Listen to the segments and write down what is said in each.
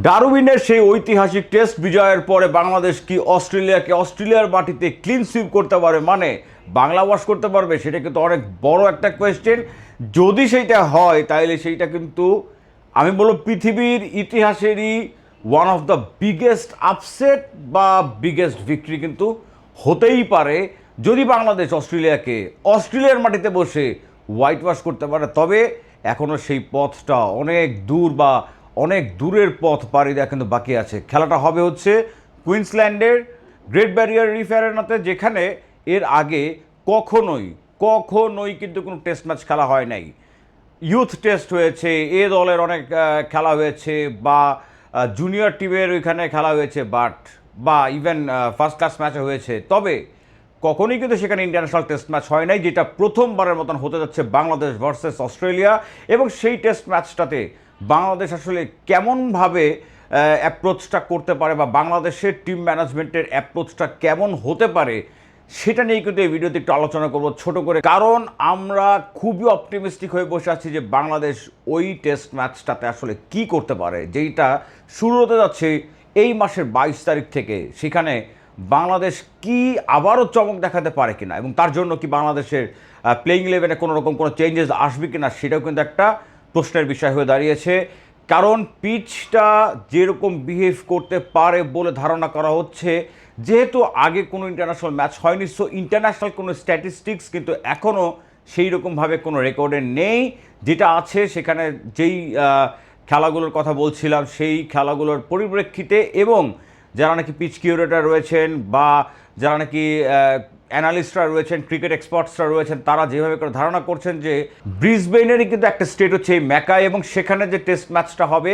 ডারউইনের সেই ঐতিহাসিক টেস্ট বিজয়ের পরে বাংলাদেশ কি অস্ট্রেলিয়ার মাটিতে ক্লিন সুইপ করতে পারে, মানে বাংলা ওয়াশ করতে পারবে? সেটা কিন্তু অনেক বড় একটা কোয়েশ্চেন। যদি সেইটা হয় তাহলে সেইটা কিন্তু আমি বলবো পৃথিবীর ইতিহাসেরই one of the biggest upset বা বিগেস্ট ভিক্টরি কিন্তু হতেই পারে, যদি বাংলাদেশ অস্ট্রেলিয়ার মাটিতে বসে হোয়াইট ওয়াশ করতে পারে। তবে এখনও সেই পথটা অনেক দূর বা অনেক দূরের পথ পাড়ি দেওয়া কিন্তু বাকি আছে। খেলাটা হবে হচ্ছে কুইন্সল্যান্ডের গ্রেট ব্যারিয়ার রিফ অ্যারেনাতে, যেখানে এর আগে কখনোই কিন্তু কোনো টেস্ট ম্যাচ খেলা হয় নাই। ইউথ টেস্ট হয়েছে, এ দলের অনেক খেলা হয়েছে, বা জুনিয়র টিমের ওইখানে খেলা হয়েছে, বা ইভেন ফার্স্ট ক্লাস ম্যাচও হয়েছে। তবে কখনোই কিন্তু সেখানে ইন্টারন্যাশনাল টেস্ট ম্যাচ হয় নাই, যেটা প্রথমবারের মতন হতে যাচ্ছে বাংলাদেশ ভার্সেস অস্ট্রেলিয়া। এবং সেই টেস্ট ম্যাচটাতে বাংলাদেশ আসলে কেমনভাবে অ্যাপ্রোচটা করতে পারে, বা বাংলাদেশের টিম ম্যানেজমেন্টের অ্যাপ্রোচটা কেমন হতে পারে, সেটা নিয়ে কিন্তু এই ভিডিওতে একটু আলোচনা করবো ছোট করে। কারণ আমরা খুবই অপটিমিস্টিক হয়ে বসে আছি যে বাংলাদেশ ওই টেস্ট ম্যাচটাতে আসলে কি করতে পারে, যেইটা শুরু হতে যাচ্ছে এই মাসের 22 তারিখ থেকে। সেখানে বাংলাদেশ কি আবারও চমক দেখাতে পারে কিনা, এবং তার জন্য কি বাংলাদেশের প্লেইং ইলেভেনে কোনো রকম কোনো চেঞ্জেস আসবে কিনা, সেটাও কিন্তু একটা প্রশ্নের বিষয় হয়ে দাঁড়িয়েছে। কারণ পিচটা যেরকম বিহেভ করতে পারে বলে ধারণা করা হচ্ছে, যেহেতু আগে কোনো ইন্টারন্যাশনাল ম্যাচ হয়নি, সো ইন্টারন্যাশনাল কোনো স্ট্যাটিস্টিক্স কিন্তু এখনও সেই রকমভাবে কোনো রেকর্ডে নেই। যেটা আছে সেখানে যেই খেলাগুলোর কথা বলছিলাম, সেই খেলাগুলোর পরিপ্রেক্ষিতে, এবং যারা নাকি পিচ কিউরেটর রয়েছেন বা যারা নাকি অ্যানালিস্টরা রয়েছেন, ক্রিকেট এক্সপার্টসরা রয়েছেন, তারা যেভাবে করে ধারণা করছেন যে ব্রিসবেনেরই কিন্তু একটা স্টেট হচ্ছে এই ম্যাকাই, এবং সেখানে যে টেস্ট ম্যাচটা হবে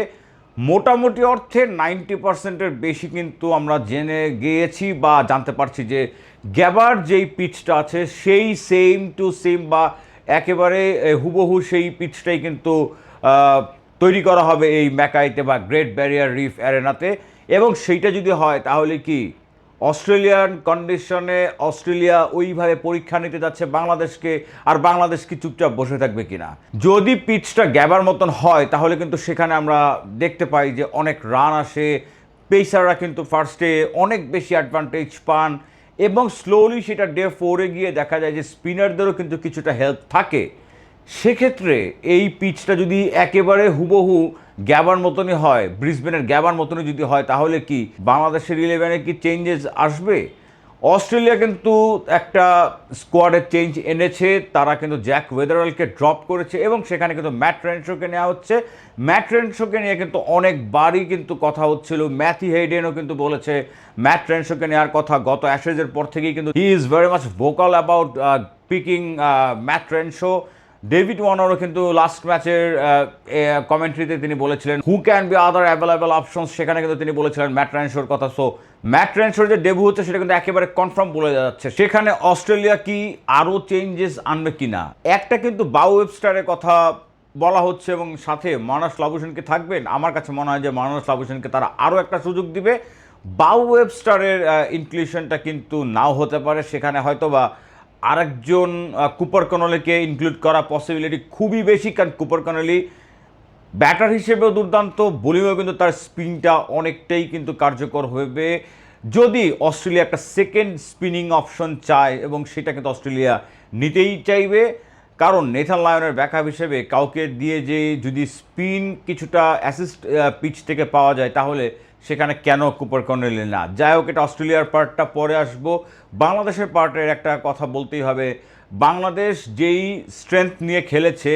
মোটামুটি অর্থে 90%-এর বেশি কিন্তু আমরা জেনে গিয়েছি বা জানতে পারছি যে গ্যাবার যেই পিচটা আছে সেই সেম টু সেম বা একেবারে হুবহু সেই পিচটাই কিন্তু তৈরি করা হবে এই ম্যাকাইতে বা গ্রেট ব্যারিয়ার রিফ অ্যারেনাতে। এবং সেইটা যদি হয় তাহলে কি অস্ট্রেলিয়ান কন্ডিশনে অস্ট্রেলিয়া ওইভাবে পরীক্ষা নিতে যাচ্ছে বাংলাদেশকে, আর বাংলাদেশ কি চুপচাপ বসে থাকবে কিনা? যদি পিচটা গ্যাবার মতন হয় তাহলে কিন্তু সেখানে আমরা দেখতে পাই যে অনেক রান আসে, পেসাররা কিন্তু ফার্স্টে অনেক বেশি অ্যাডভান্টেজ পান, এবং স্লোলি সেটা ডে 4-এ গিয়ে দেখা যায় যে স্পিনারদেরও কিন্তু কিছুটা হেল্প থাকে। সেক্ষেত্রে এই পিচটা যদি একেবারে হুবহু গ্যাবার মতনই হয়, ব্রিসবেনের গ্যাবার মতনই যদি হয়, তাহলে কি বাংলাদেশের ইলেভেনে কি চেঞ্জেস আসবে? অস্ট্রেলিয়া কিন্তু একটা স্কোয়াডের চেঞ্জ এনেছে, তারা কিন্তু জ্যাক ওয়েদারওয়েলকে ড্রপ করেছে, এবং সেখানে কিন্তু ম্যাট রেনশোকে নেওয়া হচ্ছে। ম্যাট রেনশোকে নিয়ে কিন্তু অনেকবারই কিন্তু কথা হচ্ছিল, ম্যাথি হেইডেনও কিন্তু বলেছে ম্যাট রেনশোকে নেওয়ার কথা। গত অ্যাশেজের পর থেকেই কিন্তু he is very much vocal about picking Matt Renshaw. David ওয়ার্নারও কিন্তু লাস্ট ম্যাচের কমেন্ট্রিতে তিনি বলেছিলেন who can be other available options, সেখানে কিন্তু তিনি বলেছিলেন ম্যাট রেনশোর কথা। সো ম্যাট রেনশোর যে ডেবিউ হচ্ছে সেটা কিন্তু একেবারে কনফার্ম বলে যাচ্ছে। সেখানে অস্ট্রেলিয়া কি আরও চেঞ্জেস আনবে কিনা? একটা কিন্তু বাউ ওয়েবস্টারের কথা বলা হচ্ছে, এবং সাথে মানস লাবুসেনকে থাকবেন। আমার কাছে মনে হয় যে মানস লাবুসেনকে তারা আরও একটা সুযোগ দিবে। বাউ ওয়েবস্টারের ইনক্লুশনটা কিন্তু নাও হতে পারে, সেখানে হয়তো বা আরেকজন কুপার কনলিকে ইনক্লুড করা পসিবিলিটি খুবই বেশি, কারণ কুপার কনলি ব্যাটার হিসেবেও দুর্দান্ত, বোলিংয়েও কিন্তু তার স্পিনটা অনেকটাই কিন্তু কার্যকর হবে। যদি অস্ট্রেলিয়া একটা সেকেন্ড স্পিনিং অপশন চায়, এবং সেটা কিন্তু অস্ট্রেলিয়া নিতেই চাইবে, কারণ নেথান লায়নের ব্যাকআপ হিসেবে কাউকে দিয়ে যে যদি স্পিন কিছুটা অ্যাসিস্ট পিচ থেকে পাওয়া যায়, তাহলে সেখানে কেন কুপার কর্নেলি না? যাই হোক, এটা অস্ট্রেলিয়ার পার্টটা পরে আসবো। বাংলাদেশের পার্টের একটা কথা বলতেই হবে। বাংলাদেশ যেই স্ট্রেংথ নিয়ে খেলেছে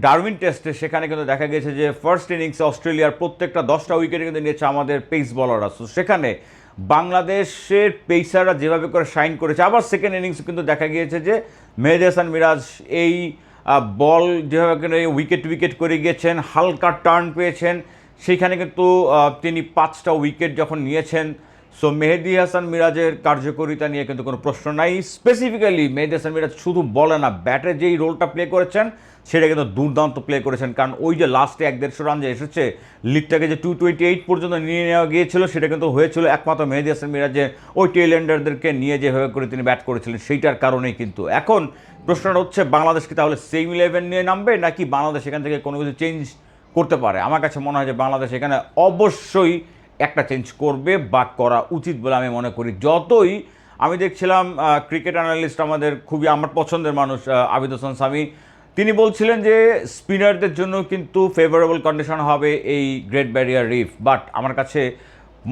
ডারউইন টেস্টে, সেখানে কিন্তু দেখা গেছে যে ফার্স্ট ইনিংসে অস্ট্রেলিয়ার প্রত্যেকটা 10টা উইকেটে কিন্তু নিয়েছে আমাদের পেস বলাররা। সো সেখানে বাংলাদেশের পেসাররা যেভাবে করে শাইন করেছে, আবার সেকেন্ড ইনিংসে কিন্তু দেখা গিয়েছে যে মেহেদী হাসান মিরাজ এই বল যেভাবে করে উইকেট করে গিয়েছেন, হালকা টার্ন পেয়েছেন, সেইখানে কিন্তু তিনি 5টা উইকেট যখন নিয়েছেন। সো মেহেদী হাসান মিরাজের কার্যকারিতা নিয়ে কিন্তু কোনো প্রশ্ন নাই। স্পেসিফিক্যালি মেহেদী হাসান মিরাজ শুধু বলে না, ব্যাটে যেই রোলটা প্লে করেছেন সেটা কিন্তু দুর্দান্ত প্লে করেছেন। কারণ ওই যে লাস্টে 150 রান যে এসেছে, লিগটাকে যে 228 পর্যন্ত নিয়ে নেওয়া গিয়েছিল, সেটা কিন্তু হয়েছিল একমাত্র মেহেদী হাসান মিরাজের ওই টেল এন্ডারদেরকে নিয়ে যেভাবে করে তিনি ব্যাট করেছিলেন, সেইটার কারণেই কিন্তু। এখন প্রশ্নটা হচ্ছে বাংলাদেশ কি তাহলে সেম 11 নিয়ে নামবে, নাকি বাংলাদেশ এখান থেকে কোনো কিছু চেঞ্জ করতে পারে। আমার কাছে মনে হয় যে বাংলাদেশ এখানে অবশ্যই একটা চেঞ্জ করবে বা করা উচিত বলে আমি মনে করি। যতই আমি দেখছিলাম ক্রিকেট অ্যানালিস্ট আমাদের খুবই আমার পছন্দের মানুষ আবিদ হোসেন সামি, তিনি বলছিলেন যে স্পিনারদের জন্য কিন্তু ফেভারেবল কন্ডিশন হবে এই গ্রেট ব্যারিয়ার রিফ। বাট আমার কাছে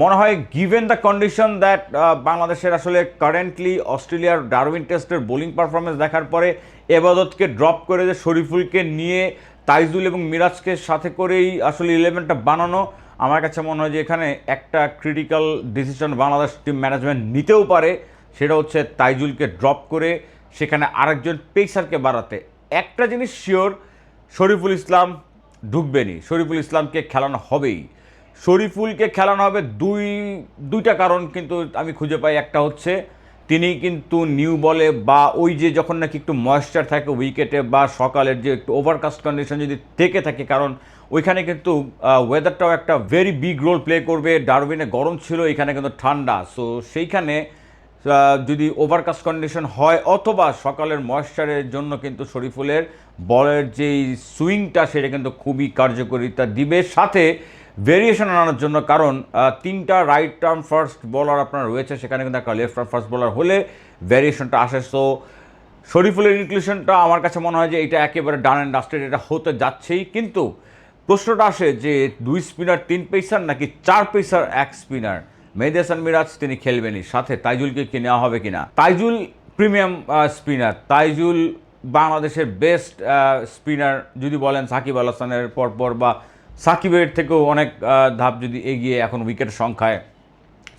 মনে হয় গিভেন দ্য কন্ডিশন দ্যাট বাংলাদেশের আসলে কারেন্টলি অস্ট্রেলিয়ার ডারউইন টেস্টের বোলিং পারফরমেন্স দেখার পরে এবাদতকে ড্রপ করে যে শরীফুলকে নিয়ে তাইজুল এবং মিরাজকে সাথে করেই আসলে ইলেভেনটা বানানো, আমার কাছে মনে হয় যে এখানে একটা critical decision Bangladesh team management নিতেও পারে। সেটা হচ্ছে তাইজুলকে ড্রপ করে সেখানে আরেকজন পেসারকে বাড়াতে। একটা জিনিস শিওর, শরীফুল ইসলাম ঢুকবেনি, শরীফুল ইসলামকে খেলানো হবেই। শরীফুলকে খেলানো হবে দুইটা কারণ কিন্তু আমি খুঁজে পাই। একটা হচ্ছে তিনি কিন্তু নিউ বলে বা ওই যে যখন নাকি একটু ময়েশ্চার থাকে উইকেটে বা সকালের যে একটু ওভারকাস্ট কন্ডিশন যদি থেকে থাকে, কারণ ওইখানে কিন্তু ওয়েদারটাও একটা ভেরি বিগ রোল প্লে করবে। ডারউইনে গরম ছিল, এখানে কিন্তু ঠান্ডা। সো সেইখানে যদি ওভারকাস্ট কন্ডিশন হয় অথবা সকালের ময়েশ্চারের জন্য কিন্তু শরীফুলের বলের যেই সুইংটা সেটা কিন্তু খুবই কার্যকারিতা দিবে, সাথে ভেরিয়েশন আনার জন্য। কারণ তিনটা রাইট আর্ম ফার্স্ট বোলার আপনার রয়েছে, সেখানে কিন্তু একটা লেফট আর্ম ফার্স্ট বোলার হলে ভেরিয়েশনটা আসে। সো শরীফুলের ইনক্লুশনটা আমার কাছে মনে হয় যে এটা একেবারে ডান অ্যান্ড ডাস্টেড, এটা হতে যাচ্ছেই। কিন্তু প্রশ্নটা আসে যে 2 স্পিনার 3 পেসার নাকি 4 পেসার 1 স্পিনার। মেহেদী হাসান মিরাজ তিনি খেলবেনই, সাথে তাইজুলকে কি নেওয়া হবে কিনা। তাইজুল প্রিমিয়াম স্পিনার, তাইজুল বাংলাদেশের বেস্ট স্পিনার যদি বলেন সাকিব আল হাসানের পরপর বা সাকিবের থেকেও অনেক ধাপ যদি এগিয়ে এখন উইকেটের সংখ্যায়,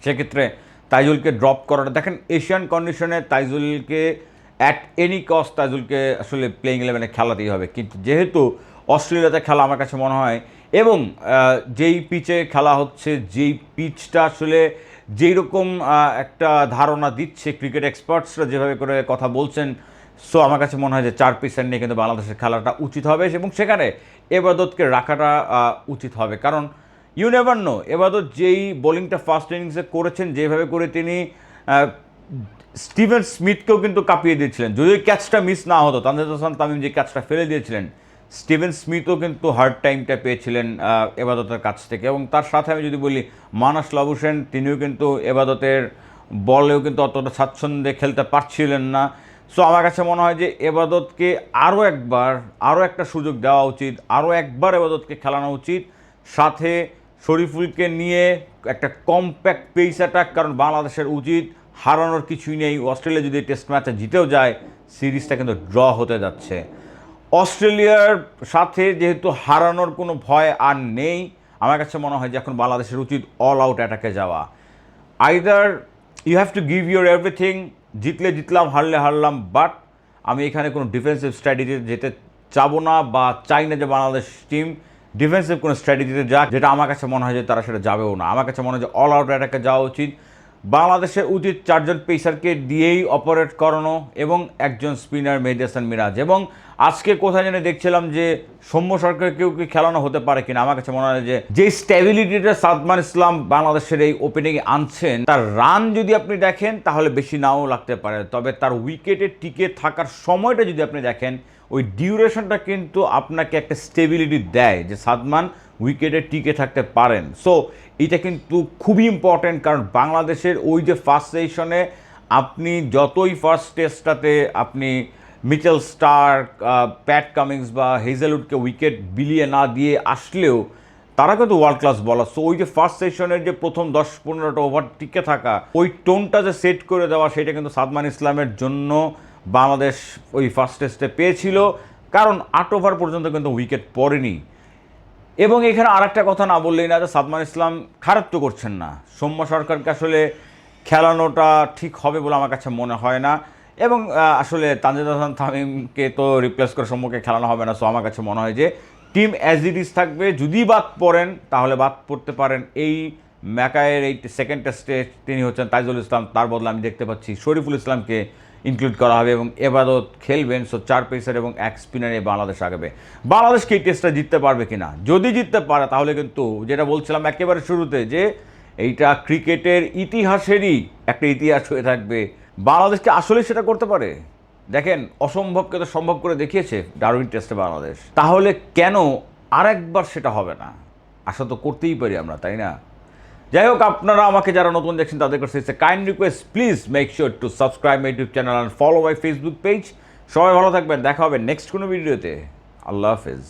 সেক্ষেত্রে তাইজুলকে ড্রপ করাটা দেখেন এশিয়ান কন্ডিশনে তাইজুলকে অ্যাট এনি কস্ট তাইজুলকে আসলে প্লেইং ইলেভেনে খেলাতেই হবে। কিন্তু যেহেতু অস্ট্রেলিয়াতে খেলা আমার কাছে মনে হয়, এবং যেই পিচে খেলা হচ্ছে, যেই পিচটা আসলে যেই রকম একটা ধারণা দিচ্ছে ক্রিকেট এক্সপার্টসরা যেভাবে করে কথা বলছেন, সো আমার কাছে মনে হয় যে 4 পেসার নিয়ে কিন্তু বাংলাদেশের খেলাটা উচিত হবে এবং সেখানে এবাদতকে রাখাটা উচিত হবে। কারণ ইউ নেভার নো, এবাদত যেই বোলিংটা ফার্স্ট ইনিংসে করেছেন, যেভাবে করে তিনি স্টিভেন স্মিথকেও কিন্তু কাঁপিয়ে দিয়েছিলেন। যদি ক্যাচটা মিস না হতো, তানজিদ হাসান তামিম যে ক্যাচটা ফেলে দিয়েছিলেন, স্টিভেন স্মিথও কিন্তু হার্ড টাইমটা পেয়েছিলেন এবাদতের কাছ থেকে। এবং তার সাথে আমি যদি বলি মানস লাবুসেন, তিনিও কিন্তু এবাদতের বলেও কিন্তু অতটা স্বাচ্ছন্দ্যে খেলতে পারছিলেন না। সো আমার কাছে মনে হয় যে এবাদতকে আরও একটা সুযোগ দেওয়া উচিত, আরও একবার এবাদতকে খেলানো উচিত, সাথে শরীফুলকে নিয়ে একটা কম্প্যাক্ট পেস অ্যাটাক। কারণ বাংলাদেশের উচিত হারানোর কিছুই নেই। অস্ট্রেলিয়া যদি টেস্ট ম্যাচে জিতেও যায়, সিরিজটা কিন্তু ড্র হতে যাচ্ছে। অস্ট্রেলিয়ার সাথে যেহেতু হারানোর কোনো ভয় আর নেই, আমার কাছে মনে হয় যে এখন বাংলাদেশের উচিত অল আউট অ্যাটাকে যাওয়া। Either you have to give your everything, জিতলে জিতলাম, হারলে হারলাম, বাট আমি এখানে কোনো ডিফেন্সিভ স্ট্র্যাটেজিতে যেতে চাবো না বা চাই না যে বাংলাদেশ টিম ডিফেন্সিভ কোনো স্ট্র্যাটেজিতে যাক, যেটা আমার কাছে মনে হয় যে তারা সেটা যাবেও না। আমার কাছে মনে হয় যে অল আউট অ্যাটাকে যাওয়া উচিত। বাংলাদেশের উচিত 4 জন পেসারকে দিয়েই অপারেট করানো এবং একজন স্পিনার মেহেদী হাসান মিরাজ। এবং আজকে কোথায় যেন দেখছিলাম যে সৌম্য সরকারকেও কি খেলানো হতে পারে কিনা। আমার কাছে মনে হয় যে স্ট্যাবিলিটিটা সাদমান ইসলাম বাংলাদেশের এই ওপেনিংয়ে আনছেন, তার রান যদি আপনি দেখেন তাহলে বেশি নাও লাগতে পারে, তবে তার উইকেটে টিকে থাকার সময়টা যদি আপনি দেখেন, ওই ডিউরেশনটা কিন্তু আপনাকে একটা স্টেবিলিটি দেয় যে সাদমান উইকেটে টিকে থাকতে পারেন। সো এটা কিন্তু খুবই ইম্পর্ট্যান্ট, কারণ বাংলাদেশের ওই যে ফার্স্ট সেশনে আপনি যতই ফার্স্ট টেস্টটাতে আপনি মিচেল স্টার্ক, প্যাট কামিংস বা হেজেলউডকে উইকেট বিলিয়ে না দিয়ে আসলেও তারা কিন্তু ওয়ার্ল্ড ক্লাস বলার। সো ওই যে ফার্স্ট সেশনের যে প্রথম 10-15টা ওভার টিকে থাকা, ওই টোনটা যে সেট করে দেওয়া, সেটা কিন্তু সাদমান ইসলামের জন্য বাংলাদেশ ওই ফার্স্ট টেস্টে পেয়েছিল, কারণ 8 ওভার পর্যন্ত কিন্তু উইকেট পড়েনি। এবং এখানে আরেকটা কথা না বললেই না, যে সাদমান ইসলাম খারাপ তো করছেন না, সৌম্য সরকারকে আসলে খেলানোটা ঠিক হবে বলে আমার কাছে মনে হয় না। এবং আসলে তানজিদ হাসান তামিমকে তো রিপ্লেস করে সৌম্যকে খেলানো হবে না। সো আমার কাছে মনে হয় যে টিম অ্যাজ ইট ইজ থাকবে। যদি বাদ পড়েন তাহলে বাদ পড়তে পারেন এই ম্যাকায়ের এই সেকেন্ড টেস্টে তিনি হচ্ছেন তাইজুল ইসলাম, তার বদলে আমি দেখতে পাচ্ছি শরীফুল ইসলামকে ইনক্লুড করা হবে এবং এবাদত খেলবেন। সো 4 পেসার এবং 1 স্পিনারে বাংলাদেশ আগাবে। বাংলাদেশকে এই টেস্টটা জিততে পারবে কিনা, যদি জিততে পারে তাহলে কিন্তু যেটা বলছিলাম একেবারে শুরুতে, যে এইটা ক্রিকেটের ইতিহাসেরই একটা ইতিহাস হয়ে থাকবে। বাংলাদেশকে আসলেই সেটা করতে পারে। দেখেন, অসম্ভবকে তো সম্ভব করে দেখিয়েছে ডারউইন টেস্টে বাংলাদেশ। তাহলে কেন আরেকবার সেটা হবে না। আশা তো করতেই পারি আমরা, তাই না? যাই হোক, আপনারা আমাকে যারা নতুন দেখছেন তাদের কাছে it's a kind request, please make sure to subscribe my YouTube channel and follow my Facebook page. সবাই ভালো থাকবেন, দেখা হবে নেক্সট কোনো ভিডিওতে। আল্লাহ হাফেজ।